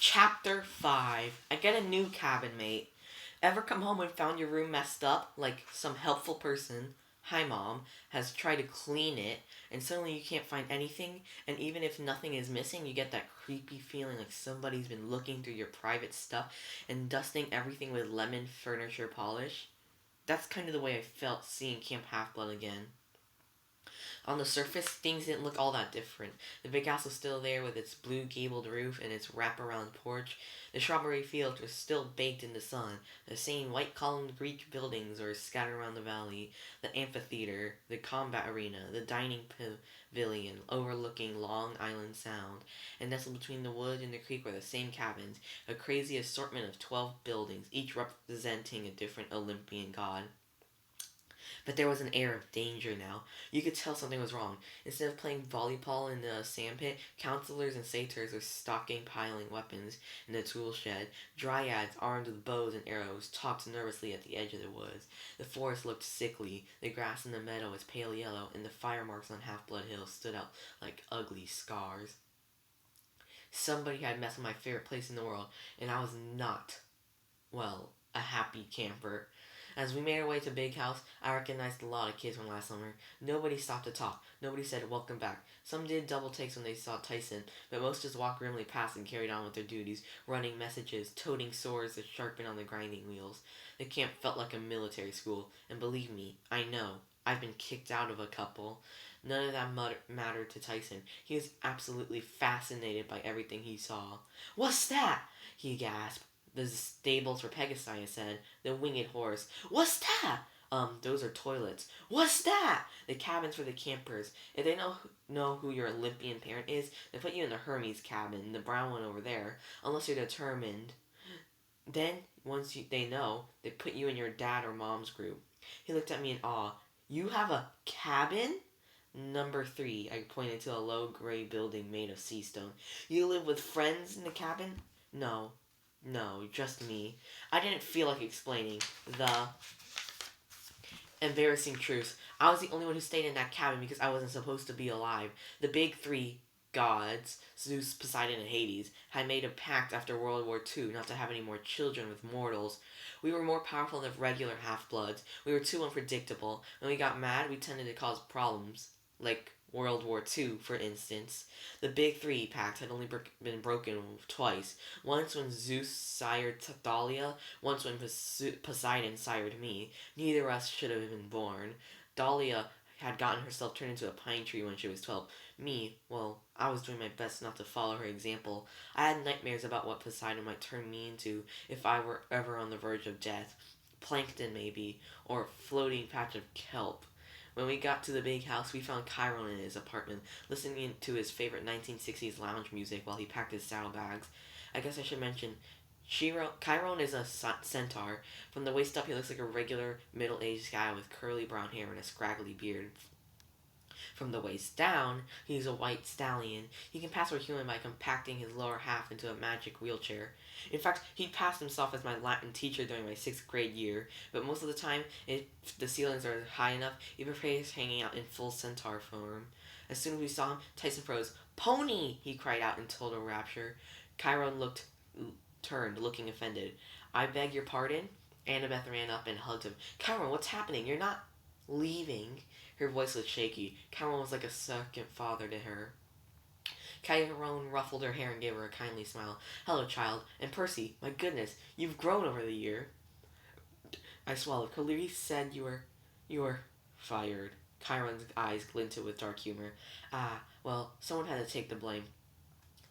Chapter 5. I get a new cabin mate. Ever come home and found your room messed up? Like some helpful person, hi mom, has tried to clean it and suddenly you can't find anything, and even if nothing is missing, you get that creepy feeling like somebody's been looking through your private stuff and dusting everything with lemon furniture polish? That's kind of the way I felt seeing Camp Half Blood again. On the surface, things didn't look all that different. The big house was still there with its blue gabled roof and its wraparound porch. The strawberry fields were still baked in the sun. The same white columned Greek buildings were scattered around the valley. The amphitheater, the combat arena, the dining pavilion overlooking Long Island Sound. And nestled between the wood and the creek were the same cabins, a crazy assortment of 12 buildings, each representing a different Olympian god. But there was an air of danger now. You could tell something was wrong. Instead of playing volleyball in the sandpit, counselors and satyrs were stockpiling weapons in the tool shed. Dryads, armed with bows and arrows, talked nervously at the edge of the woods. The forest looked sickly. The grass in the meadow was pale yellow, and the fire marks on Half-Blood Hill stood out like ugly scars. Somebody had messed with my favorite place in the world, and I was not, well, a happy camper. As we made our way to Big House, I recognized a lot of kids from last summer. Nobody stopped to talk. Nobody said welcome back. Some did double takes when they saw Tyson, but most just walked grimly past and carried on with their duties, running messages, toting swords that sharpened on the grinding wheels. The camp felt like a military school, and believe me, I know. I've been kicked out of a couple. None of that mattered to Tyson. He was absolutely fascinated by everything he saw. "What's that?" he gasped. "The stables for Pegasi," I said. "The winged horse." "What's that?" Those are toilets." "What's that?" "The cabins for the campers. If they know who your Olympian parent is, they put you in the Hermes cabin, the brown one over there, unless you're determined. Then, they know, they put you in your dad or mom's group." He looked at me in awe. "You have a cabin?" "Number 3, I pointed to a low gray building made of sea stone. "You live with friends in the cabin?" "No. No, just me." I didn't feel like explaining the embarrassing truth. I was the only one who stayed in that cabin because I wasn't supposed to be alive. The big three gods, Zeus, Poseidon, and Hades, had made a pact after World War II not to have any more children with mortals. We were more powerful than regular half-bloods. We were too unpredictable. When we got mad, we tended to cause problems. Like World War II, for instance. The Big Three pact had only been broken twice. Once when Zeus sired Thalia, once when Poseidon sired me. Neither of us should have been born. Dahlia had gotten herself turned into a pine tree when she was 12. Me, well, I was doing my best not to follow her example. I had nightmares about what Poseidon might turn me into if I were ever on the verge of death. Plankton, maybe, or a floating patch of kelp. When we got to the big house, we found Chiron in his apartment, listening to his favorite 1960s lounge music while he packed his saddlebags. I guess I should mention, Chiron is a centaur. From the waist up, he looks like a regular middle-aged guy with curly brown hair and a scraggly beard. From the waist down, he's a white stallion. He can pass for human by compacting his lower half into a magic wheelchair. In fact, he passed himself as my Latin teacher during my 6th grade year, but most of the time, if the ceilings are high enough, he prefers hanging out in full centaur form. As soon as we saw him, Tyson froze. "Pony!" he cried out in total rapture. Chiron turned, looking offended. "I beg your pardon?" Annabeth ran up and hugged him. "Chiron, what's happening? You're not leaving?" Her voice was shaky. Chiron was like a second father to her. Chiron ruffled her hair and gave her a kindly smile. "Hello, child. And Percy, my goodness, you've grown over the year." I swallowed. "Clarice said you were fired." Chiron's eyes glinted with dark humor. "Ah, well, someone had to take the blame.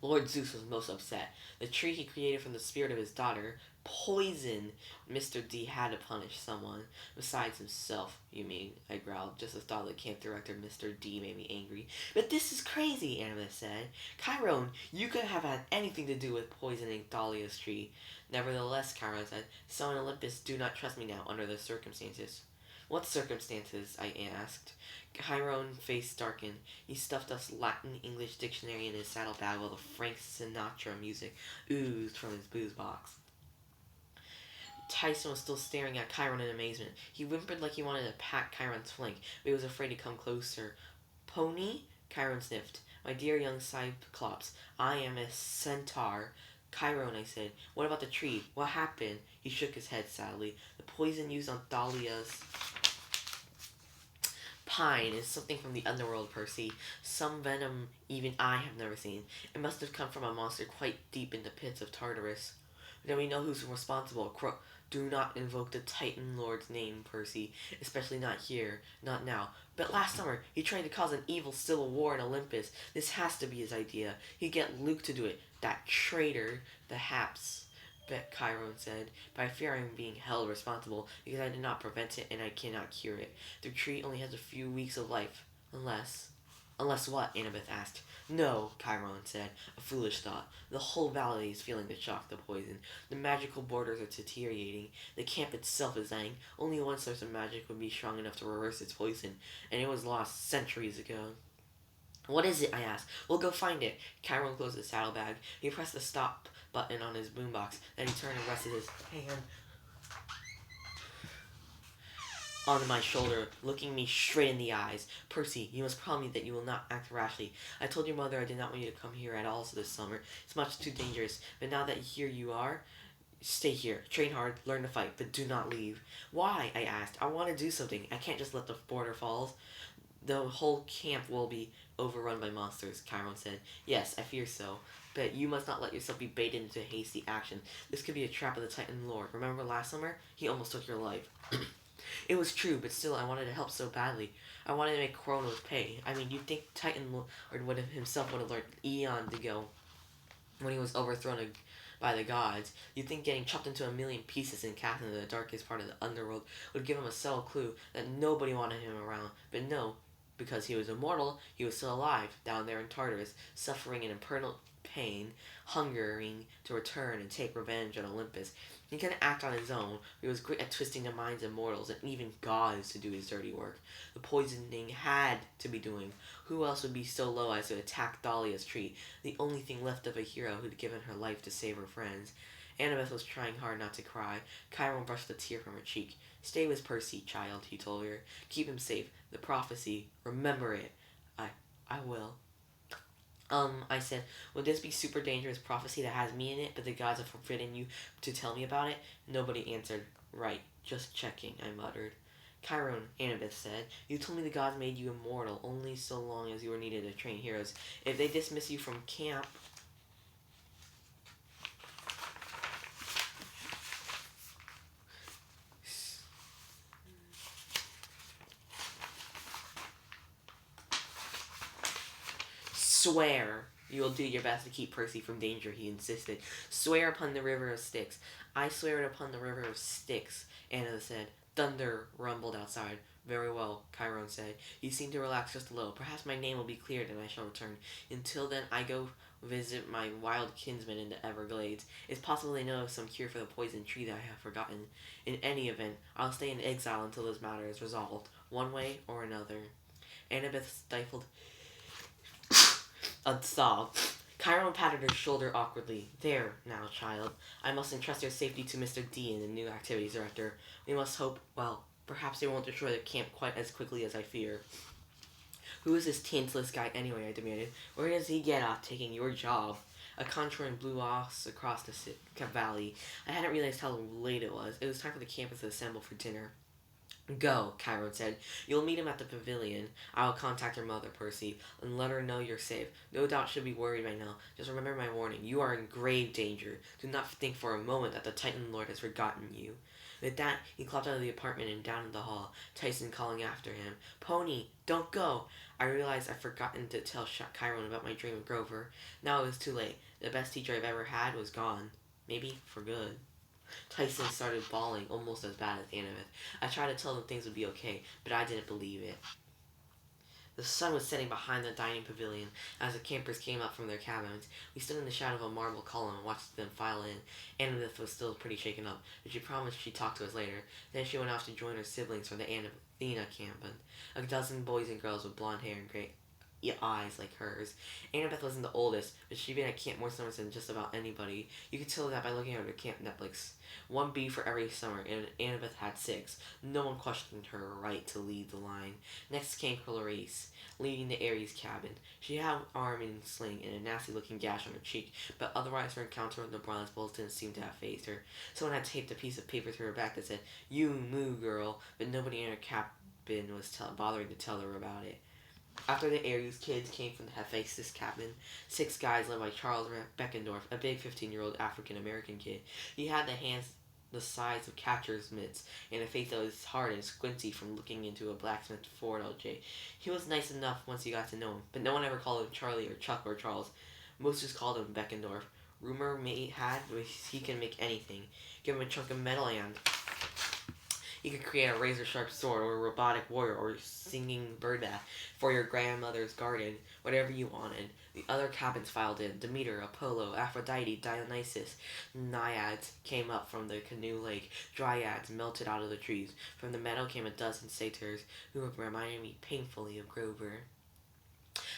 Lord Zeus was most upset. The tree he created from the spirit of his daughter, poison. Mr. D had to punish someone. Besides himself, you mean," I growled, just as thought of the camp director, Mr. D, made me angry. "But this is crazy," Annabeth said. "Chiron, you could have had anything to do with poisoning Thalia's tree." "Nevertheless," Chiron said, "some in Olympus do not trust me now under the circumstances." "What circumstances?" I asked. Chiron's face darkened. He stuffed a Latin-English dictionary in his saddlebag while the Frank Sinatra music oozed from his booze box. Tyson was still staring at Chiron in amazement. He whimpered like he wanted to pat Chiron's flank, but he was afraid to come closer. "Pony?" Chiron sniffed. "My dear young Cyclops, I am a centaur." Chiron, I said. What about the tree? What happened? He shook his head sadly. The poison used on Thalia's pine is something from the underworld, Percy. Some venom even I have never seen. It must have come from a monster quite deep in the pits of Tartarus. Then we know who's responsible. Do not invoke the Titan Lord's name, Percy. Especially not here. Not now. But last summer, he tried to cause an evil civil war in Olympus. This has to be his idea. He'd get Luke to do it. That traitor. Perhaps. Bet Chiron said, but I fear I am being held responsible because I did not prevent it and I cannot cure it. The tree only has a few weeks of life. Unless... Unless what? Annabeth asked. No, Chiron said. A foolish thought. The whole valley is feeling the shock of the poison. The magical borders are deteriorating. The camp itself is dying. Only one source of magic would be strong enough to reverse its poison, and it was lost centuries ago. What is it? I asked. We'll go find it. Chiron closed his saddlebag. He pressed the stop button on his boombox. Then he turned and rested his hand on my shoulder, looking me straight in the eyes. Percy, you must promise me that you will not act rashly. I told your mother I did not want you to come here at all this summer. It's much too dangerous. But now that here you are, stay here. Train hard, learn to fight, but do not leave. Why? I asked. I want to do something. I can't just let the border fall. The whole camp will be overrun by monsters, Chiron said. Yes, I fear so. But you must not let yourself be baited into hasty action. This could be a trap of the Titan Lord. Remember last summer? He almost took your life. It was true, but still I wanted to help so badly. I wanted to make Kronos pay. I mean, you'd think Titan Lord would have himself would have learned eons ago when he was overthrown by the gods. You'd think getting chopped into a million pieces and cast into the darkest part of the underworld would give him a subtle clue that nobody wanted him around. But no, because he was immortal, he was still alive, down there in Tartarus, suffering an eternal pain, hungering to return and take revenge on Olympus. He couldn't act on his own. He was great at twisting the minds of mortals and even gods to do his dirty work. The poisoning had to be doing. Who else would be so low as to attack Thalia's tree, the only thing left of a hero who'd given her life to save her friends? Annabeth was trying hard not to cry. Chiron brushed a tear from her cheek. Stay with Percy, child, he told her. Keep him safe. The prophecy, remember it. I will. I said, would this be super dangerous prophecy that has me in it, but the gods have forbidden you to tell me about it? Nobody answered. Right, just checking, I muttered. Chiron, Annabeth said, you told me the gods made you immortal only so long as you were needed to train heroes. If they dismiss you from camp... Swear you will do your best to keep Percy from danger, he insisted. Swear upon the river of Styx. I swear it upon the river of Styx, Anna said. Thunder rumbled outside. Very well, Chiron said. You seem to relax just a little. Perhaps my name will be cleared and I shall return. Until then, I go visit my wild kinsmen in the Everglades. It's possible they know of some cure for the poison tree that I have forgotten. In any event, I'll stay in exile until this matter is resolved, one way or another. Annabeth stifled a sob. Chiron patted her shoulder awkwardly. There, now, child. I must entrust your safety to Mr. Dean, the new activities director. We must hope, well, perhaps they won't destroy the camp quite as quickly as I fear. Who is this tasteless guy anyway, I demanded. Where does he get off taking your job? A contour blew off across the valley. I hadn't realized how late it was. It was time for the campus to assemble for dinner. Go, Chiron said. You'll meet him at the pavilion. I will contact your mother, Percy, and let her know you're safe. No doubt she'll be worried right now. Just remember my warning. You are in grave danger. Do not think for a moment that the Titan Lord has forgotten you. With that, he clopped out of the apartment and down in the hall, Tyson calling after him. Pony, don't go! I realized I'd forgotten to tell Chiron about my dream of Grover. Now it was too late. The best teacher I've ever had was gone. Maybe for good. Tyson started bawling, almost as bad as Annabeth. I tried to tell them things would be okay, but I didn't believe it. The sun was setting behind the dining pavilion as the campers came up from their cabins. We stood in the shadow of a marble column and watched them file in. Annabeth was still pretty shaken up, but she promised she'd talk to us later. Then she went off to join her siblings from the Athena camp, and a dozen boys and girls with blonde hair and gray eyes like hers. Annabeth wasn't the oldest, but she'd been at camp more summers than just about anybody. You could tell that by looking at her camp Netflix. One bee for every summer, and Annabeth had six. No one questioned her right to lead the line. Next came Clarice, leading the Aries cabin. She had an arm in a sling and a nasty-looking gash on her cheek, but otherwise her encounter with the bronze bulls didn't seem to have fazed her. Someone had taped a piece of paper to her back that said, "You moo, girl," but nobody in her cabin was bothering to tell her about it. After the Aries kids came from the Hephaestus cabin, six guys led by Charles Beckendorf, a big 15-year-old African-American kid. He had the hands the size of catcher's mitts and a face that was hard and squinty from looking into a blacksmith Ford LJ. He was nice enough once you got to know him, but no one ever called him Charlie or Chuck or Charles. Most just called him Beckendorf. Rumor had he can make anything. Give him a chunk of metal and you could create a razor-sharp sword, or a robotic warrior, or a singing bird bath for your grandmother's garden, whatever you wanted. The other cabins filed in. Demeter, Apollo, Aphrodite, Dionysus. Naiads came up from the canoe lake. Dryads melted out of the trees. From the meadow came a dozen satyrs, who reminded me painfully of Grover.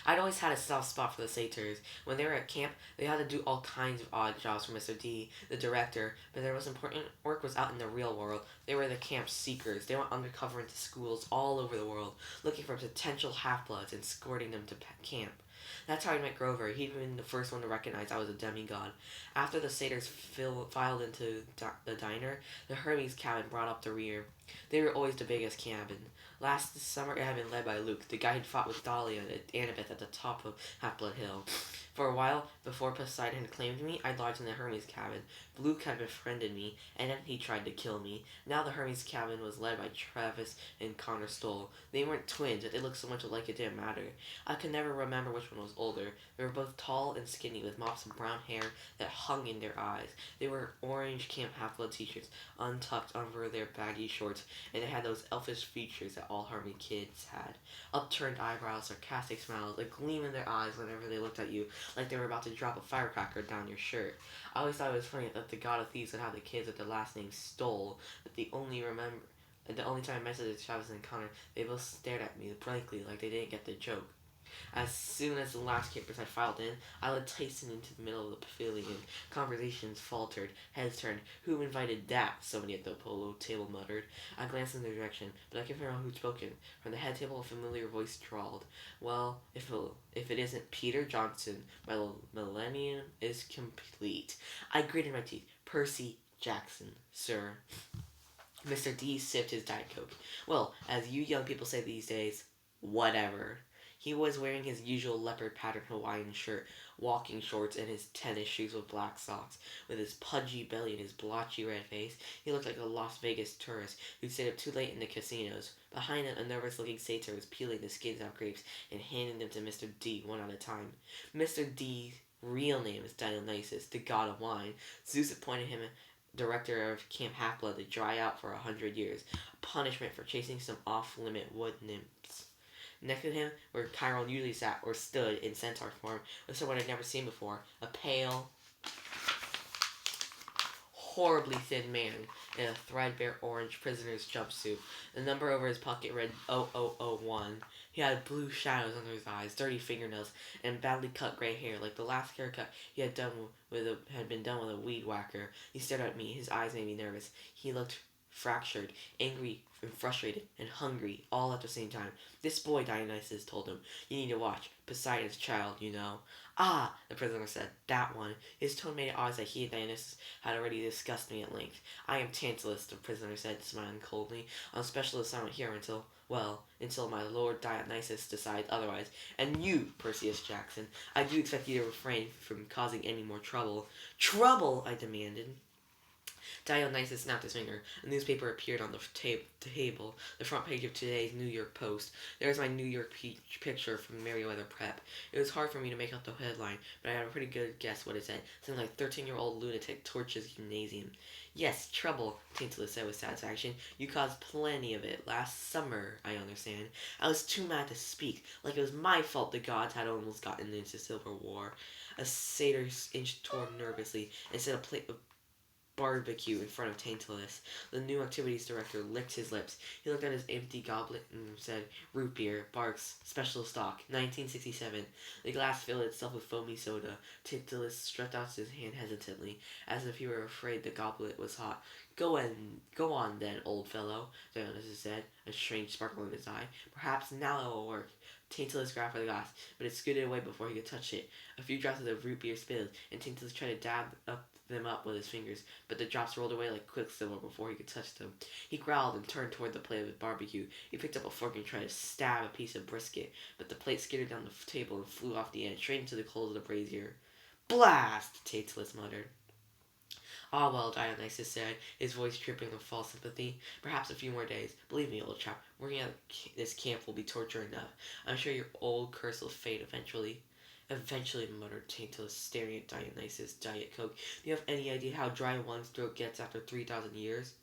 I'd always had a soft spot for the satyrs. When they were at camp, they had to do all kinds of odd jobs for Mr. D, the director, but their most important work was out in the real world. They were the camp seekers. They went undercover into schools all over the world, looking for potential half-bloods and escorting them to camp. That's how I met Grover. He'd been the first one to recognize I was a demigod. After the satyrs filed into the diner, the Hermes cabin brought up the rear. They were always the biggest cabin. Last summer, it had been led by Luke, the guy who'd fought with Dahlia and Annabeth at the top of Half-Blood Hill. For a while, before Poseidon claimed me, I'd lodged in the Hermes cabin. Luke had befriended me, and then he tried to kill me. Now the Hermes cabin was led by Travis and Connor Stoll. They weren't twins, but they looked so much alike it didn't matter. I could never remember which one was older. They were both tall and skinny, with mops of brown hair that hung in their eyes. They wore orange Camp Half-Blood t-shirts, untucked under their baggy shorts, and they had those elfish features that all Hermes kids had. Upturned eyebrows, sarcastic smiles, a gleam in their eyes whenever they looked at you, like they were about to drop a firecracker down your shirt. I always thought it was funny that the god of thieves would have the kids with the last name Stoll, but the only time I mentioned it to Travis and Connor, they both stared at me blankly like they didn't get the joke. As soon as the last campers had filed in, I led Tyson into the middle of the pavilion. Conversations faltered, heads turned. Who invited that? Somebody at the polo table muttered. I glanced in their direction, but I couldn't figure out who'd spoken. From the head table, a familiar voice drawled. Well, if it isn't Peter Johnson, my millennium is complete. I gritted my teeth. Percy Jackson, sir. Mr. D sipped his Diet Coke. Well, as you young people say these days, whatever. He was wearing his usual leopard pattern Hawaiian shirt, walking shorts, and his tennis shoes with black socks. With his pudgy belly and his blotchy red face, he looked like a Las Vegas tourist who'd stayed up too late in the casinos. Behind him, a nervous-looking satyr was peeling the skins off grapes and handing them to Mr. D one at a time. Mr. D's real name is Dionysus, the god of wine. Zeus appointed him director of Camp Half-Blood to dry out for 100 years, a punishment for chasing some off-limit wood nymphs. Next to him, where Chiron usually sat or stood in centaur form, was someone I'd never seen before. A pale, horribly thin man in a threadbare orange prisoner's jumpsuit. The number over his pocket read 0001. He had blue shadows under his eyes, dirty fingernails, and badly cut gray hair, like the last haircut he had been done with a weed whacker. He stared at me. His eyes made me nervous. He looked fractured, angry, and frustrated, and hungry, all at the same time. This boy, Dionysus told him. You need to watch. Poseidon's child, you know. Ah, the prisoner said. That one. His tone made it obvious that he and Dionysus had already discussed me at length. I am Tantalus, the prisoner said, smiling coldly. On special assignment here until my lord Dionysus decides otherwise. And you, Perseus Jackson, I do expect you to refrain from causing any more trouble. Trouble, I demanded. Dionysus snapped his finger. A newspaper appeared on the table, the front page of today's New York Post. There was my New York picture from Meriwether Prep. It was hard for me to make out the headline, but I had a pretty good guess what it said. Something like 13-year-old lunatic torches gymnasium. Yes, trouble, Tantalus said with satisfaction. You caused plenty of it last summer, I understand. I was too mad to speak, like it was my fault the gods had almost gotten into civil war. A satyr inched toward nervously and set a plate of barbecue in front of Tantalus. The new activities director licked his lips. He looked at his empty goblet and said, "Root beer, Barks, special stock, 1967. The glass filled itself with foamy soda. Tantalus stretched out his hand hesitantly, as if he were afraid the goblet was hot. Go on then, old fellow," Dionysus said, a strange sparkle in his eye. "Perhaps now it will work." Tantalus grabbed for the glass, but it scooted away before he could touch it. A few drops of the root beer spilled, and Tantalus tried to dab them up with his fingers, but the drops rolled away like quicksilver before he could touch them. He growled and turned toward the plate of his barbecue. He picked up a fork and tried to stab a piece of brisket, but the plate skidded down the table and flew off the end, straight into the coals of the brazier. "Blast!" Tantalus muttered. "Ah, well," Dionysus said, his voice dripping with false sympathy. "Perhaps a few more days. Believe me, old chap, working at this camp will be torture enough. I'm sure your old curse will fade eventually." "Eventually," muttered Tantalus, staring at Dionysus' Diet Coke. "Do you have any idea how dry one's throat gets after 3,000 years?"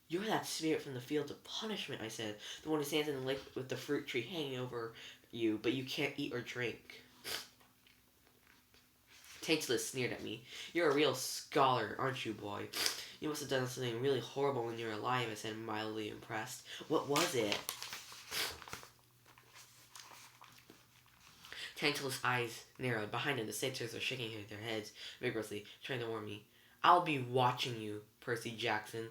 "You're that spirit from the fields of punishment," I said. "The one who stands in the lake with the fruit tree hanging over you, but you can't eat or drink." Tantalus sneered at me. "You're a real scholar, aren't you, boy? You must have done something really horrible when you were alive," I said, mildly impressed. "What was it?" Tantalus' eyes narrowed. Behind him, the satyrs were shaking their heads vigorously, trying to warn me. "I'll be watching you, Percy Jackson,"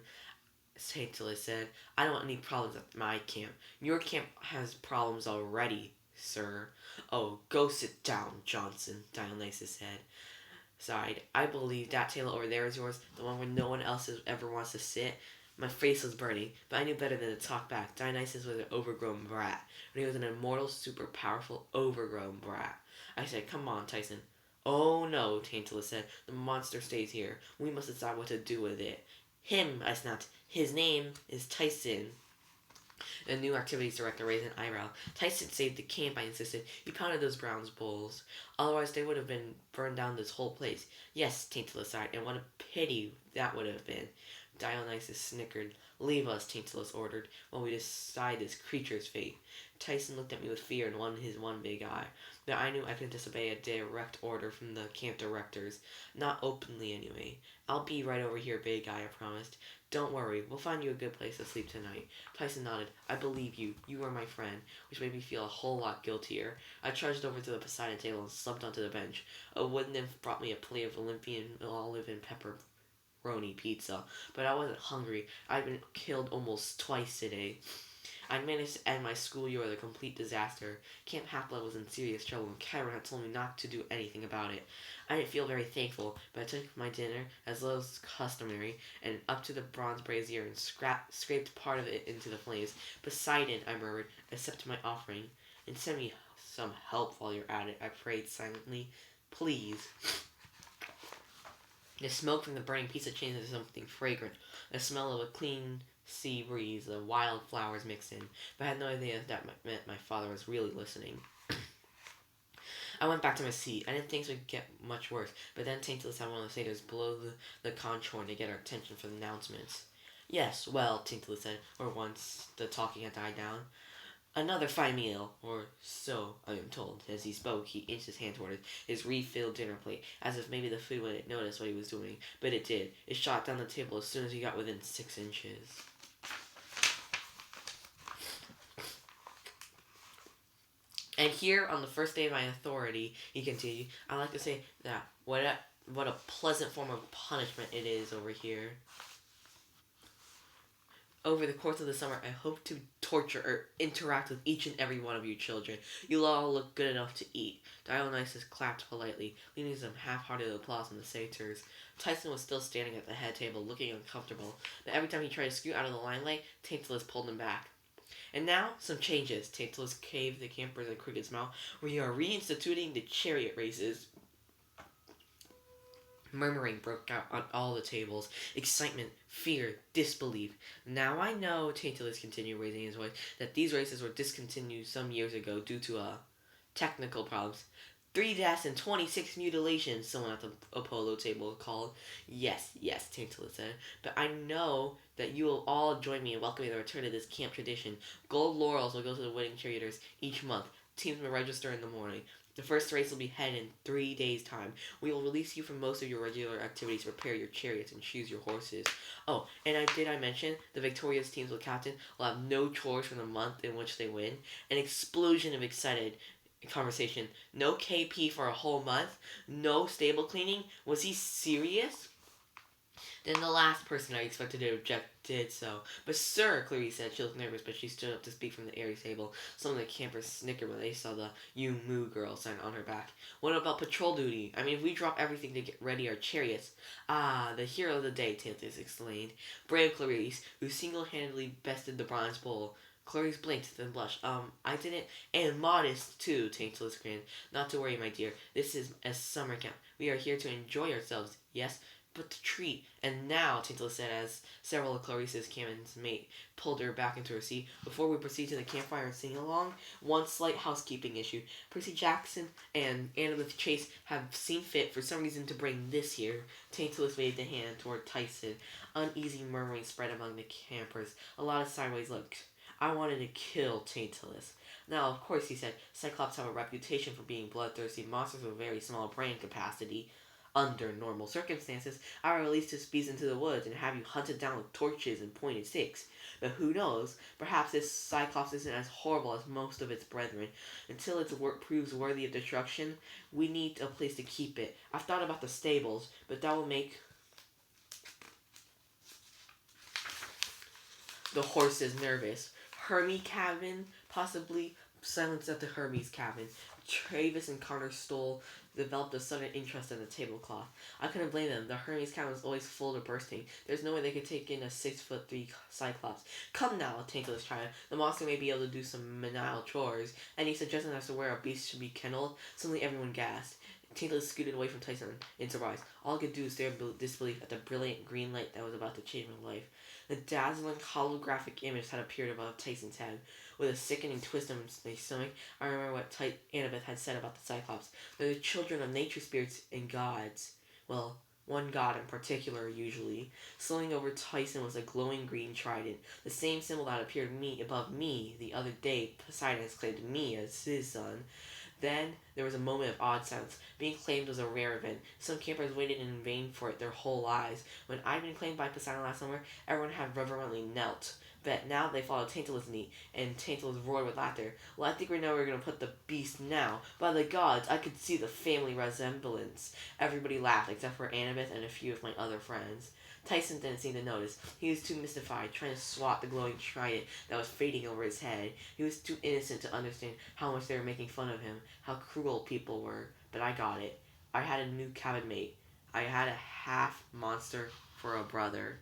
Tantalus said. "I don't want any problems at my camp. Your camp has problems already, sir." "Oh, go sit down, Johnson," Dionysus sighed. "I believe that table over there is yours, the one where no one else ever wants to sit." My face was burning, but I knew better than to talk back. Dionysus was an overgrown brat, but he was an immortal, super powerful, overgrown brat. I said, "Come on, Tyson." "Oh no," Tantalus said. "The monster stays here. We must decide what to do with it." "Him," I snapped. "His name is Tyson." The new activities director raised an eyebrow. "Tyson saved the camp," I insisted. "He pounded those bronze bulls. Otherwise they would have been burned down this whole place." "Yes," Tantalus sighed, "and what a pity that would have been." Dionysus snickered. "Leave us," Tantalus ordered, "while we decide this creature's fate." Tyson looked at me with fear in his one big eye, but I knew I could disobey a direct order from the camp directors. Not openly, anyway. "I'll be right over here, big guy," I promised. "Don't worry, we'll find you a good place to sleep tonight." Tyson nodded. "I believe you. You are my friend," which made me feel a whole lot guiltier. I trudged over to the Poseidon table and slumped onto the bench. A wood nymph brought me a plate of Olympian olive and pepperoni pizza, but I wasn't hungry. I'd been killed almost twice today. I managed to end my school year with a complete disaster. Camp Half-Blood was in serious trouble, and Chiron had told me not to do anything about it. I didn't feel very thankful, but I took my dinner, as low as customary, and up to the bronze brazier and scraped part of it into the flames. "Poseidon," I murmured, "accept my offering. And send me some help while you're at it," I prayed silently. "Please." The smoke from the burning pizza changed into something fragrant, the smell of a clean sea breeze, the wild flowers mixed in, but I had no idea that meant my father was really listening. I went back to my seat. I didn't think it would get much worse, but then Tantalus had one of the satyrs blow the conch horn to get our attention for the announcements. "Yes, well," Tantalus said, or once the talking had died down. "Another fine meal, or so I am told." As he spoke, he inched his hand toward his refilled dinner plate, as if maybe the food wouldn't notice what he was doing. But it did. It shot down the table as soon as he got within 6 inches. "And here, on the first day of my authority," he continued, "I like to say that what a pleasant form of punishment it is over here. Over the course of the summer, I hope to torture or interact with each and every one of you children. You'll all look good enough to eat." Dionysus clapped politely, leading some half-hearted applause from the satyrs. Tyson was still standing at the head table, looking uncomfortable, but every time he tried to scoot out of the limelight, Tantalus pulled him back. "And now, some changes." Tantalus caved the campers a crooked smile. "We are reinstituting the chariot races." Murmuring broke out on all the tables. Excitement, fear, disbelief. "Now I know," Tantalus continued, raising his voice, "that these races were discontinued some years ago due to technical problems." "3 deaths and 26 mutilations," someone at the Apollo table called. Yes, Tantalus said. "But I know that you will all join me in welcoming the return of this camp tradition. Gold laurels will go to the winning cheerleaders each month. Teams will register in the morning. The first race will be held in 3 days' time. We will release you from most of your regular activities, prepare your chariots, and choose your horses. Oh, and I mention the victorious teams with captain will have no chores for the month in which they win. An explosion of excited conversation. No KP for a whole month. No stable cleaning. Was he serious? Then the last person I expected to object did so. But sir, Clarice said. She looked nervous, but she stood up to speak from the airy table. Some of the campers snickered when they saw the "You Moo Girl" sign on her back. What about patrol duty? I mean, if we drop everything to get ready our chariots. Ah, the hero of the day, Tantalus exclaimed. Brave Clarice, who single-handedly bested the bronze bull. Clarice blinked, then blushed. I didn't. And modest, too, Tantalus grinned. Not to worry, my dear. This is a summer camp. We are here to enjoy ourselves, yes? But the treat. And now, Tantalus said as several of Clarice's cannon's mate pulled her back into her seat. Before we proceed to the campfire and sing along, one slight housekeeping issue. Percy Jackson and Annabeth Chase have seen fit for some reason to bring this here. Tantalus waved a hand toward Tyson. Uneasy murmuring spread among the campers. A lot of sideways looks. I wanted to kill Tantalus. Now, of course, he said, Cyclops have a reputation for being bloodthirsty monsters with very small brain capacity. Under normal circumstances, I would release this beast into the woods and have you hunted down with torches and pointed sticks. But who knows? Perhaps this Cyclops isn't as horrible as most of its brethren. Until its work proves worthy of destruction, we need a place to keep it. I've thought about the stables, but that will make the horses nervous. Hermie cabin, possibly. Silence at the Hermes cabin. Travis and Connor Stoll developed a sudden interest in the tablecloth. I couldn't blame them. The Hermes cabin was always full to bursting. There's no way they could take in a 6'3" Cyclops. Come now, Tantalus tried. The monster may be able to do some menial chores. Any suggestion as to where a beast should be kennelled? Suddenly everyone gasped. Tantalus scooted away from Tyson in surprise. All I could do was stare in disbelief at the brilliant green light that was about to change my life. The dazzling holographic image had appeared above Tyson's head. With a sickening twist in my stomach, I remember what Annabeth had said about the Cyclops. They're the children of nature spirits and gods. Well, one god in particular, usually. Slowing over Tyson was a glowing green trident, the same symbol that appeared above me the other day. Poseidon has claimed me as his son. Then there was a moment of odd silence. Being claimed was a rare event. Some campers waited in vain for it their whole lives. When I'd been claimed by Poseidon last summer, everyone had reverently knelt. But now they followed Tantalus' knee, and Tantalus roared with laughter. Well, I think we know where we're going to put the beast now. By the gods, I could see the family resemblance. Everybody laughed, except for Annabeth and a few of my other friends. Tyson didn't seem to notice. He was too mystified, trying to swat the glowing trident that was fading over his head. He was too innocent to understand how much they were making fun of him, how cruel people were. But I got it. I had a new cabin mate. I had a half monster for a brother.